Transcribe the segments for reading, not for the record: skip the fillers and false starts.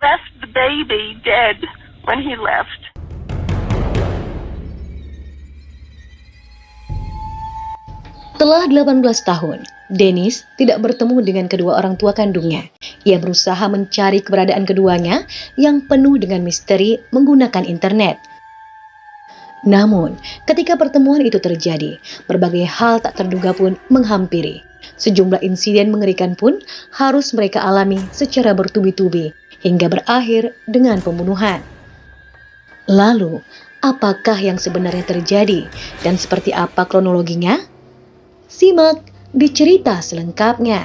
left the baby dead when he left. Setelah 18 tahun, Dennis tidak bertemu dengan kedua orang tua kandungnya. Ia berusaha mencari keberadaan keduanya yang penuh dengan misteri menggunakan internet. Namun, ketika pertemuan itu terjadi, berbagai hal tak terduga pun menghampiri. Sejumlah insiden mengerikan pun harus mereka alami secara bertubi-tubi hingga berakhir dengan pembunuhan. Lalu, apakah yang sebenarnya terjadi dan seperti apa kronologinya? Simak di cerita selengkapnya.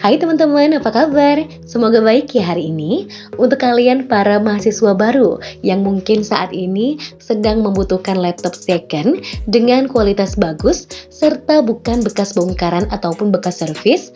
Hai teman-teman, apa kabar? Semoga baik ya hari ini. Untuk kalian para mahasiswa baru yang mungkin saat ini sedang membutuhkan laptop second dengan kualitas bagus serta bukan bekas bongkaran ataupun bekas servis,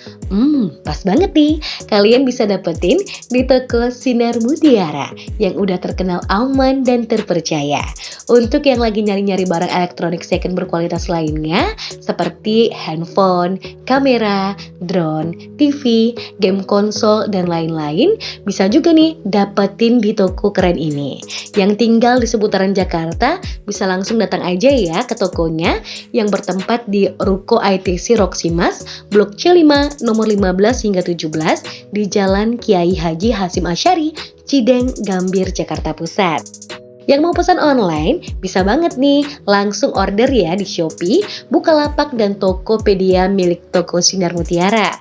pas banget nih. Kalian bisa dapetin di toko Sinar Mutiara yang udah terkenal aman dan terpercaya. Untuk yang lagi nyari-nyari barang elektronik second berkualitas lainnya seperti handphone, kamera, drone, TV, game konsol, dan lain-lain, bisa juga nih dapetin di toko keren ini. Yang tinggal di seputaran Jakarta, bisa langsung datang aja ya ke tokonya yang bertempat di Ruko ITC Roximas, Blok C5, nomor 15 hingga 17 di Jalan Kiai Haji Hasyim Asy'ari, Cideng, Gambir, Jakarta Pusat. Yang mau pesan online, bisa banget nih langsung order ya di Shopee, Bukalapak, dan Tokopedia milik toko Sinar Mutiara.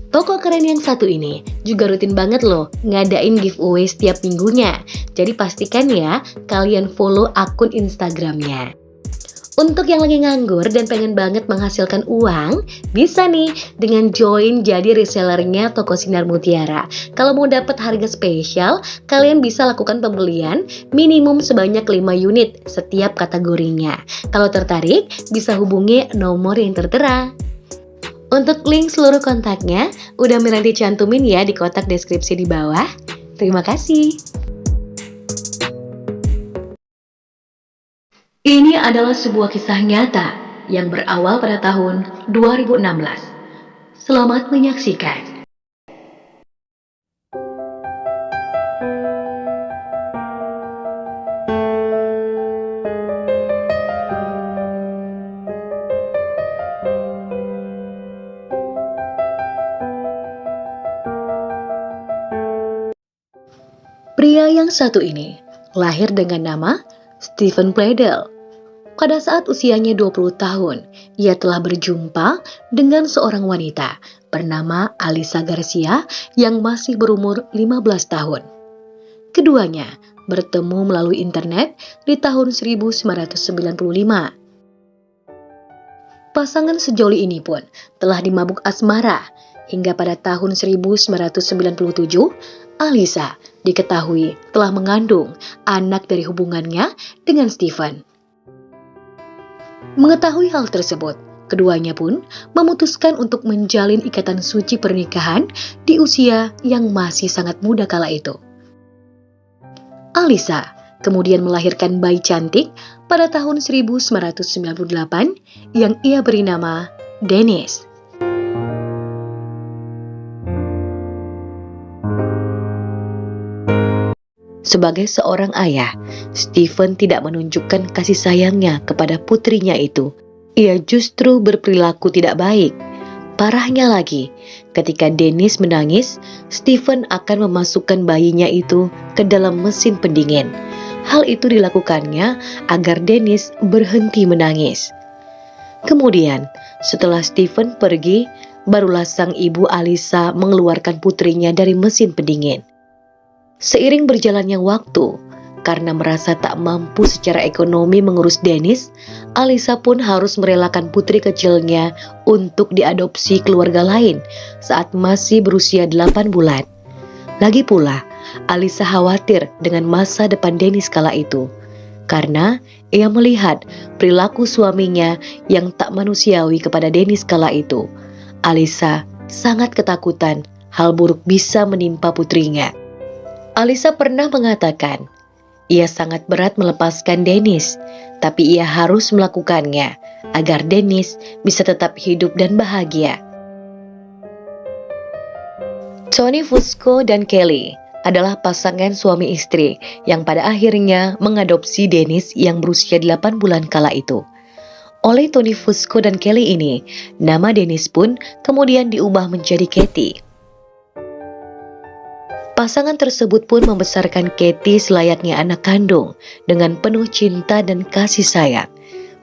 Toko keren yang satu ini juga rutin banget loh ngadain giveaway setiap minggunya. Jadi pastikan ya kalian follow akun Instagramnya. Untuk yang lagi nganggur dan pengen banget menghasilkan uang, bisa nih dengan join jadi resellernya toko Sinar Mutiara. Kalau mau dapat harga spesial, kalian bisa lakukan pembelian minimum sebanyak 5 unit setiap kategorinya. Kalau tertarik, bisa hubungi nomor yang tertera. Untuk link seluruh kontaknya, udah nanti cantumin ya di kotak deskripsi di bawah. Terima kasih. Ini adalah sebuah kisah nyata yang berawal pada tahun 2016. Selamat menyaksikan. Pria yang satu ini lahir dengan nama Stephen Pledel. Pada saat usianya 20 tahun, ia telah berjumpa dengan seorang wanita bernama Alisa Garcia yang masih berumur 15 tahun. Keduanya bertemu melalui internet di tahun 1995. Pasangan sejoli ini pun telah dimabuk asmara hingga pada tahun 1997, Alisa diketahui telah mengandung anak dari hubungannya dengan Stephen. Mengetahui hal tersebut, keduanya pun memutuskan untuk menjalin ikatan suci pernikahan di usia yang masih sangat muda kala itu. Alisa kemudian melahirkan bayi cantik pada tahun 1998 yang ia beri nama Dennis. Sebagai seorang ayah, Stephen tidak menunjukkan kasih sayangnya kepada putrinya itu. Ia justru berperilaku tidak baik. Parahnya lagi, ketika Dennis menangis, Stephen akan memasukkan bayinya itu ke dalam mesin pendingin. Hal itu dilakukannya agar Dennis berhenti menangis. Kemudian, setelah Stephen pergi, barulah sang ibu Alisa mengeluarkan putrinya dari mesin pendingin. Seiring berjalannya waktu, karena merasa tak mampu secara ekonomi mengurus Dennis, Alisa pun harus merelakan putri kecilnya untuk diadopsi keluarga lain saat masih berusia 8 bulan. Lagi pula, Alisa khawatir dengan masa depan Dennis kala itu, karena ia melihat perilaku suaminya yang tak manusiawi kepada Dennis kala itu. Alisa sangat ketakutan hal buruk bisa menimpa putrinya. Alisa pernah mengatakan, ia sangat berat melepaskan Dennis, tapi ia harus melakukannya agar Dennis bisa tetap hidup dan bahagia. Tony Fusco dan Kelly adalah pasangan suami istri yang pada akhirnya mengadopsi Dennis yang berusia 8 bulan kala itu. Oleh Tony Fusco dan Kelly ini, nama Dennis pun kemudian diubah menjadi Katie. Pasangan tersebut pun membesarkan Katie selayaknya anak kandung dengan penuh cinta dan kasih sayang.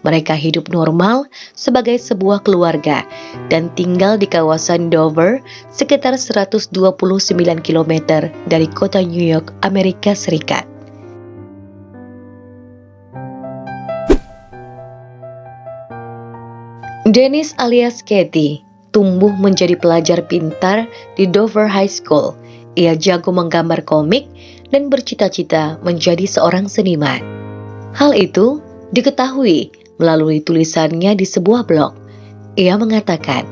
Mereka hidup normal sebagai sebuah keluarga dan tinggal di kawasan Dover, sekitar 129 km dari kota New York, Amerika Serikat. Dennis alias Katie tumbuh menjadi pelajar pintar di Dover High School. Ia jago menggambar komik dan bercita-cita menjadi seorang seniman. Hal itu diketahui melalui tulisannya di sebuah blog. Ia mengatakan,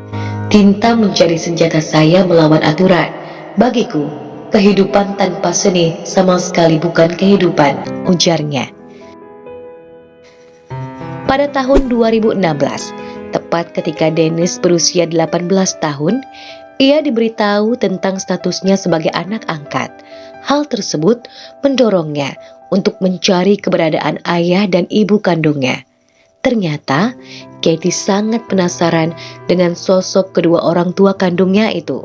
"Tinta menjadi senjata saya melawan aturan. Bagiku, kehidupan tanpa seni sama sekali bukan kehidupan," ujarnya. Pada tahun 2016, tepat ketika Dennis berusia 18 tahun, ia diberitahu tentang statusnya sebagai anak angkat. Hal tersebut mendorongnya untuk mencari keberadaan ayah dan ibu kandungnya. Ternyata, Katie sangat penasaran dengan sosok kedua orang tua kandungnya itu.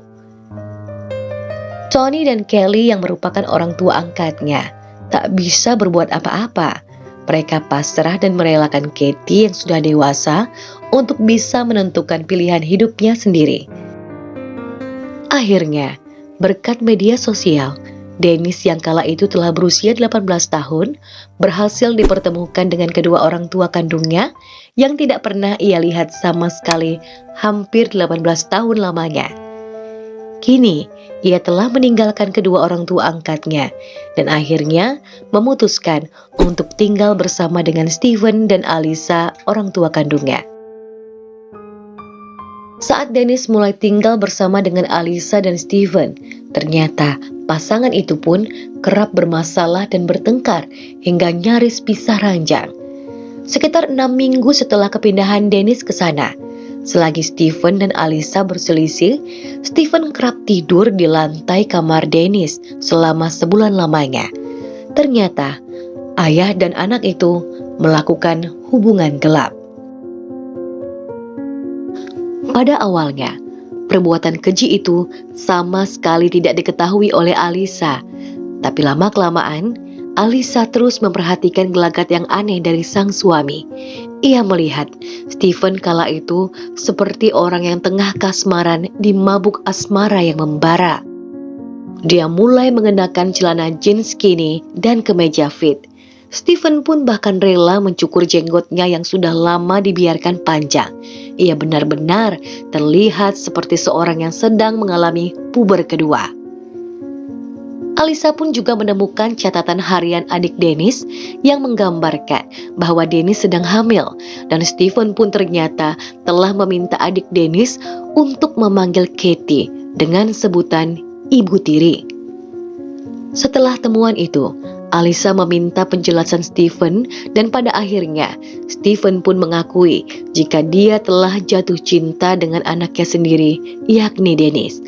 Tony dan Kelly yang merupakan orang tua angkatnya tak bisa berbuat apa-apa. Mereka pasrah dan merelakan Katie yang sudah dewasa untuk bisa menentukan pilihan hidupnya sendiri. Akhirnya, berkat media sosial, Dennis yang kala itu telah berusia 18 tahun berhasil dipertemukan dengan kedua orang tua kandungnya yang tidak pernah ia lihat sama sekali hampir 18 tahun lamanya. Kini, ia telah meninggalkan kedua orang tua angkatnya dan akhirnya memutuskan untuk tinggal bersama dengan Stephen dan Alisa, orang tua kandungnya. Saat Dennis mulai tinggal bersama dengan Alisa dan Stephen, ternyata pasangan itu pun kerap bermasalah dan bertengkar hingga nyaris pisah ranjang. Sekitar 6 minggu setelah kepindahan Dennis ke sana, selagi Stephen dan Alisa berselisih, Stephen kerap tidur di lantai kamar Dennis selama sebulan lamanya. Ternyata, ayah dan anak itu melakukan hubungan gelap. Pada awalnya, perbuatan keji itu sama sekali tidak diketahui oleh Alisa. Tapi lama-kelamaan, Alisa terus memperhatikan gelagat yang aneh dari sang suami. Ia melihat Stephen kala itu seperti orang yang tengah kasmaran di mabuk asmara yang membara. Dia mulai mengenakan celana jeans skinny dan kemeja fit. Stephen pun bahkan rela mencukur jenggotnya yang sudah lama dibiarkan panjang. Ia benar-benar terlihat seperti seorang yang sedang mengalami puber kedua. Alisa pun juga menemukan catatan harian adik Dennis yang menggambarkan bahwa Dennis sedang hamil, dan Stephen pun ternyata telah meminta adik Dennis untuk memanggil Katie dengan sebutan ibu tiri. Setelah temuan itu, Alisa meminta penjelasan Stephen dan pada akhirnya Stephen pun mengakui jika dia telah jatuh cinta dengan anaknya sendiri, yakni Dennis.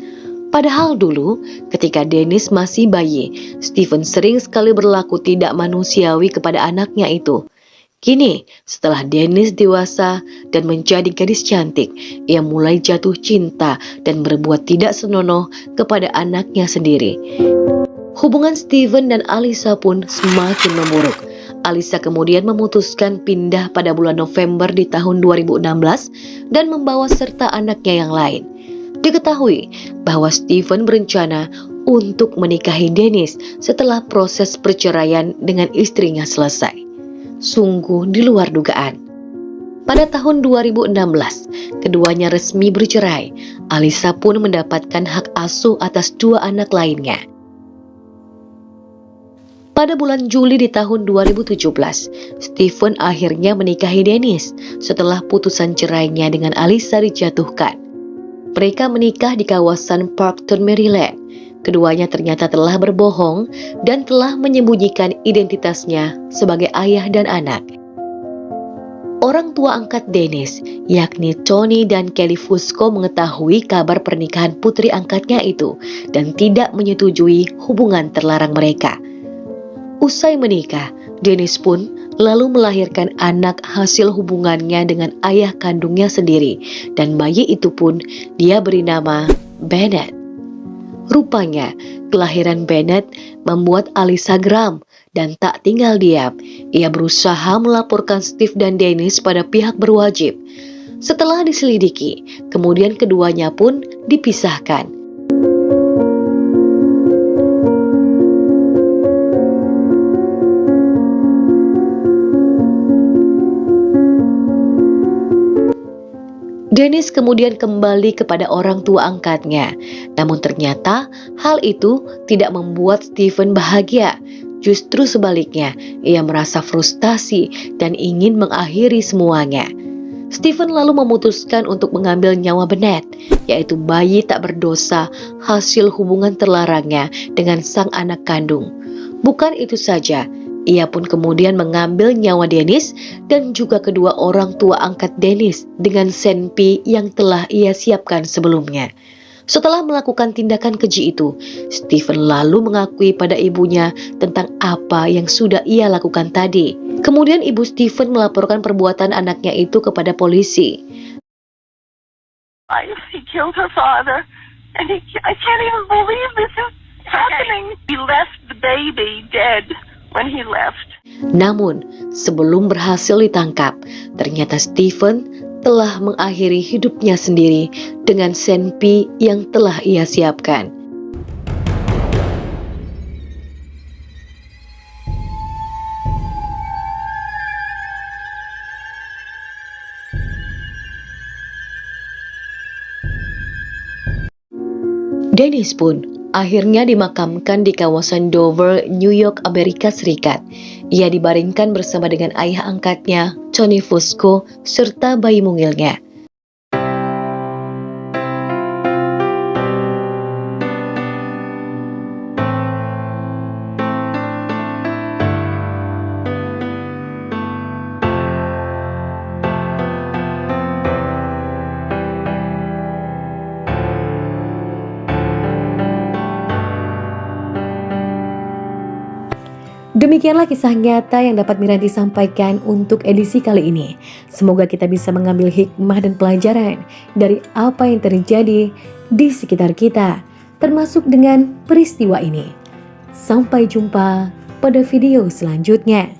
Padahal dulu ketika Dennis masih bayi, Stephen sering sekali berlaku tidak manusiawi kepada anaknya itu. Kini setelah Dennis dewasa dan menjadi gadis cantik, ia mulai jatuh cinta dan berbuat tidak senonoh kepada anaknya sendiri. Hubungan Stephen dan Alisa pun semakin memburuk. Alisa kemudian memutuskan pindah pada bulan November di tahun 2016 dan membawa serta anaknya yang lain. Diketahui bahwa Stephen berencana untuk menikahi Dennis setelah proses perceraian dengan istrinya selesai. Sungguh di luar dugaan. Pada tahun 2016, keduanya resmi bercerai. Alisa pun mendapatkan hak asuh atas 2 anak lainnya. Pada bulan Juli di tahun 2017, Stephen akhirnya menikahi Dennis setelah putusan cerainya dengan Alisa dijatuhkan. Mereka menikah di kawasan Parkton, Maryland. Keduanya ternyata telah berbohong dan telah menyembunyikan identitasnya sebagai ayah dan anak. Orang tua angkat Dennis, yakni Tony dan Kelly Fusco, mengetahui kabar pernikahan putri angkatnya itu dan tidak menyetujui hubungan terlarang mereka. Usai menikah, Dennis pun lalu melahirkan anak hasil hubungannya dengan ayah kandungnya sendiri, dan bayi itu pun dia beri nama Bennett. Rupanya, kelahiran Bennett membuat Alyssa geram dan tak tinggal diam. Ia berusaha melaporkan Steve dan Dennis pada pihak berwajib. Setelah diselidiki, kemudian keduanya pun dipisahkan. Dennis kemudian kembali kepada orang tua angkatnya. Namun ternyata hal itu tidak membuat Stephen bahagia. Justru sebaliknya, ia merasa frustasi dan ingin mengakhiri semuanya. Stephen lalu memutuskan untuk mengambil nyawa Bennett, yaitu bayi tak berdosa hasil hubungan terlarangnya dengan sang anak kandung. Bukan itu saja, ia pun kemudian mengambil nyawa Dennis dan juga kedua orang tua angkat Dennis dengan senpi yang telah ia siapkan sebelumnya. Setelah melakukan tindakan keji itu, Stephen lalu mengakui pada ibunya tentang apa yang sudah ia lakukan tadi. Kemudian ibu Stephen melaporkan perbuatan anaknya itu kepada polisi. He killed her father, and I can't even believe this is happening. He left the baby dead when he left. Namun, sebelum berhasil ditangkap, ternyata Stephen telah mengakhiri hidupnya sendiri dengan senpi yang telah ia siapkan. Dennis pun akhirnya dimakamkan di kawasan Dover, New York, Amerika Serikat. Ia dibaringkan bersama dengan ayah angkatnya, Tony Fusco, serta bayi mungilnya. Demikianlah kisah nyata yang dapat Miranti sampaikan untuk edisi kali ini. Semoga kita bisa mengambil hikmah dan pelajaran dari apa yang terjadi di sekitar kita, termasuk dengan peristiwa ini. Sampai jumpa pada video selanjutnya.